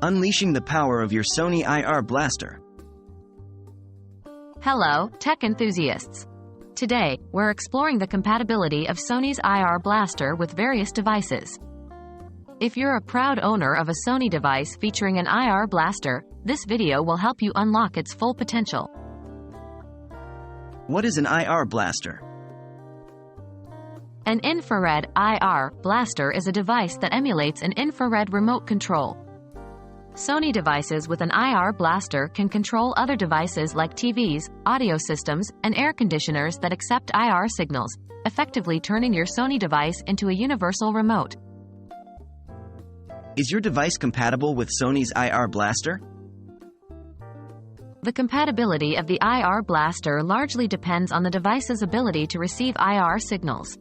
Unleashing the power of your Sony IR Blaster. Hello, tech enthusiasts. Today, we're exploring the compatibility of Sony's IR Blaster with various devices. If you're a proud owner of a Sony device featuring an IR Blaster, this video will help you unlock its full potential. What is an IR Blaster? An infrared IR Blaster is a device that emulates an infrared remote control. Sony devices with an IR Blaster can control other devices like TVs, audio systems, and air conditioners that accept IR signals, effectively turning your Sony device into a universal remote. Is your device compatible with Sony's IR Blaster? The compatibility of the IR Blaster largely depends on the device's ability to receive IR signals.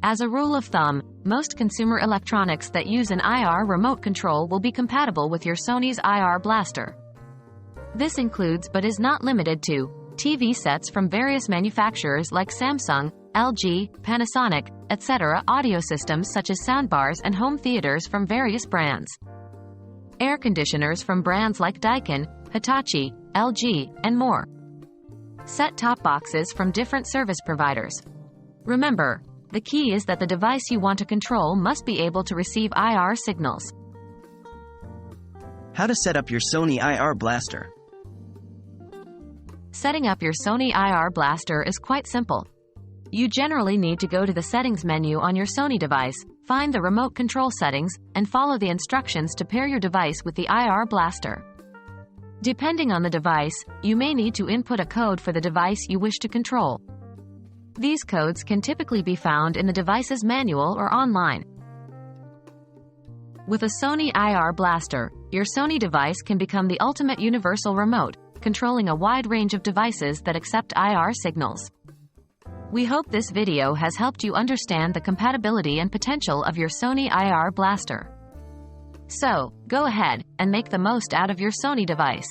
As a rule of thumb, most consumer electronics that use an IR remote control will be compatible with your Sony's IR Blaster. This includes but is not limited to TV sets from various manufacturers like Samsung, LG, Panasonic, etc., audio systems such as soundbars and home theaters from various brands, air conditioners from brands like Daikin, Hitachi, LG, and more, set-top boxes from different service providers. Remember, the key is that the device you want to control must be able to receive IR signals. How to set up your Sony IR Blaster? Setting up your Sony IR Blaster is quite simple. You generally need to go to the settings menu on your Sony device, find the remote control settings, and follow the instructions to pair your device with the IR Blaster. Depending on the device, you may need to input a code for the device you wish to control. These codes can typically be found in the device's manual or online. With a Sony IR Blaster, your Sony device can become the ultimate universal remote, controlling a wide range of devices that accept IR signals. We hope this video has helped you understand the compatibility and potential of your Sony IR Blaster. So, go ahead and make the most out of your Sony device.